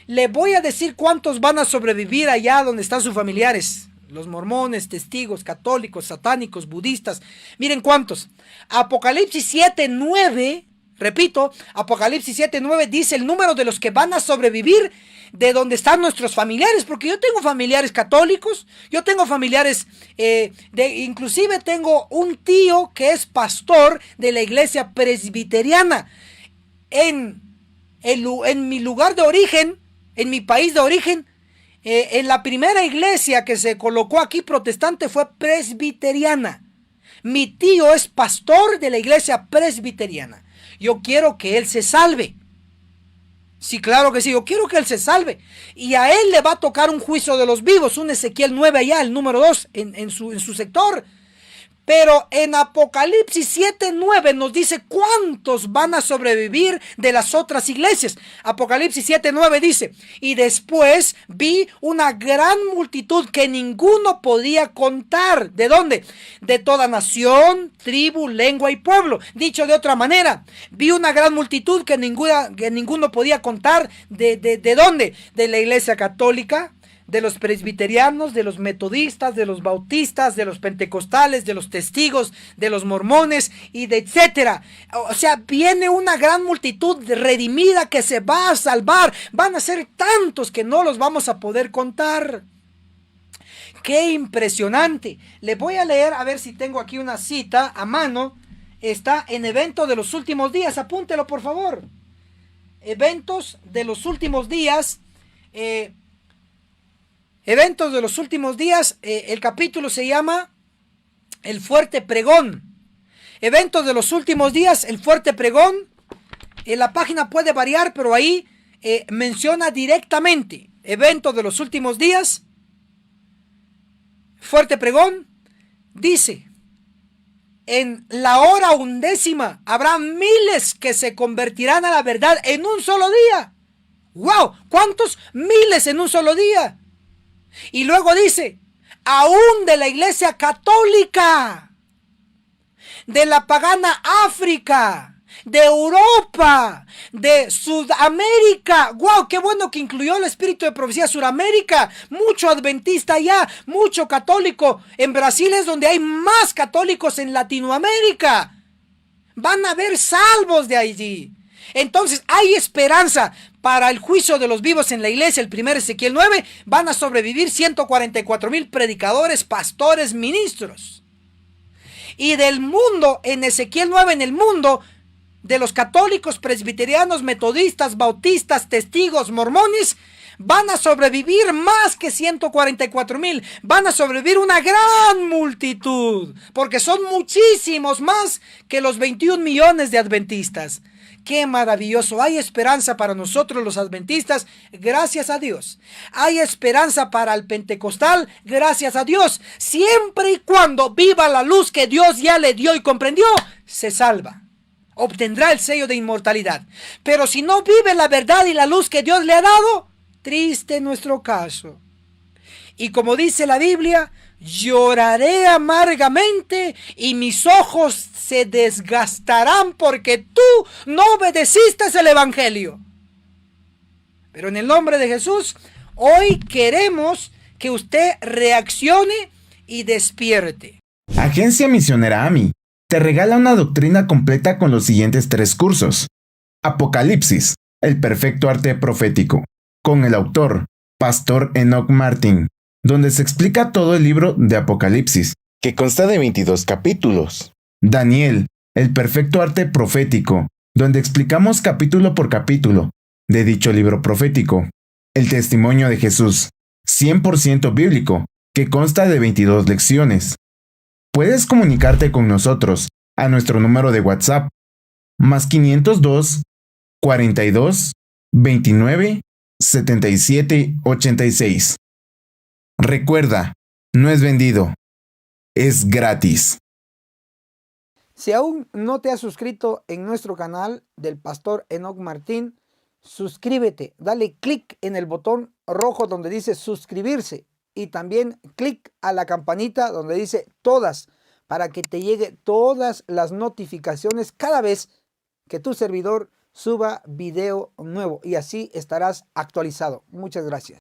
Le voy a decir cuántos van a sobrevivir allá donde están sus familiares. Los mormones, testigos, católicos, satánicos, budistas. Miren cuántos. Apocalipsis 7:9, repito, Apocalipsis 7:9 dice el número de los que van a sobrevivir de donde están nuestros familiares, porque yo tengo familiares católicos, yo tengo familiares, inclusive tengo un tío que es pastor de la iglesia presbiteriana. En mi lugar de origen, en mi país de origen, en la primera iglesia que se colocó aquí protestante fue presbiteriana. Mi tío es pastor de la iglesia presbiteriana. Yo quiero que él se salve. Sí, claro que sí, yo quiero que él se salve. Y a él le va a tocar un juicio de los vivos, un Ezequiel 9 allá, el número 2 en su sector. Pero en Apocalipsis 7:9 nos dice cuántos van a sobrevivir de las otras iglesias. Apocalipsis 7:9 dice, y después vi una gran multitud que ninguno podía contar. ¿De dónde? De toda nación, tribu, lengua y pueblo. Dicho de otra manera, vi una gran multitud que ninguno podía contar. ¿De dónde? De la iglesia católica, de los presbiterianos, de los metodistas, de los bautistas, de los pentecostales, de los testigos, de los mormones y de etcétera. O sea, viene una gran multitud redimida que se va a salvar. Van a ser tantos que no los vamos a poder contar. ¡Qué impresionante! Le voy a leer, a ver si tengo aquí una cita a mano. está en Eventos de los Últimos Días. Apúntelo, por favor. Eventos de los Últimos Días. Eventos de los Últimos Días. El capítulo se llama El Fuerte Pregón. Eventos de los Últimos Días, El Fuerte Pregón. La página puede variar, pero ahí menciona directamente Eventos de los Últimos Días, Fuerte Pregón. Dice: en la hora 11 habrá miles que se convertirán a la verdad en un solo día. ¡Wow! ¿Cuántos miles en un solo día? Y luego dice: aún de la iglesia católica, de la pagana África, de Europa, de Sudamérica. ¡Wow! ¡Qué bueno que incluyó el espíritu de profecía! Sudamérica, mucho adventista allá, mucho católico. En Brasil es donde hay más católicos en Latinoamérica. Van a haber salvos de allí. Entonces hay esperanza para el juicio de los vivos en la iglesia. El primer Ezequiel 9, van a sobrevivir 144,000 predicadores, pastores, ministros. Y del mundo, en Ezequiel 9, en el mundo de los católicos, presbiterianos, metodistas, bautistas, testigos, mormones, van a sobrevivir más que 144,000. Van a sobrevivir una gran multitud, porque son muchísimos más que los 21 millones de adventistas. ¡Qué maravilloso! Hay esperanza para nosotros los adventistas, gracias a Dios. Hay esperanza para el pentecostal, gracias a Dios. Siempre y cuando viva la luz que Dios ya le dio y comprendió, se salva. Obtendrá el sello de inmortalidad. Pero si no vive la verdad y la luz que Dios le ha dado, triste nuestro caso. Y como dice la Biblia, lloraré amargamente y mis ojos se desgastarán porque tú no obedeciste el evangelio. Pero en el nombre de Jesús, hoy queremos que usted reaccione y despierte. Agencia Misionera AMI te regala una doctrina completa con los siguientes 3 cursos. Apocalipsis, el perfecto arte profético, con el autor, Pastor Enoch Martin, donde se explica todo el libro de Apocalipsis, que consta de 22 capítulos. Daniel, el perfecto arte profético, donde explicamos capítulo por capítulo de dicho libro profético. El testimonio de Jesús, 100% bíblico, que consta de 22 lecciones. Puedes comunicarte con nosotros a nuestro número de WhatsApp, más 502 42 29 77 86. Recuerda, no es vendido, es gratis. Si aún no te has suscrito en nuestro canal del Pastor Enoch Martín, suscríbete, dale clic en el botón rojo donde dice suscribirse y también clic a la campanita donde dice todas, para que te llegue todas las notificaciones cada vez que tu servidor suba video nuevo y así estarás actualizado. Muchas gracias.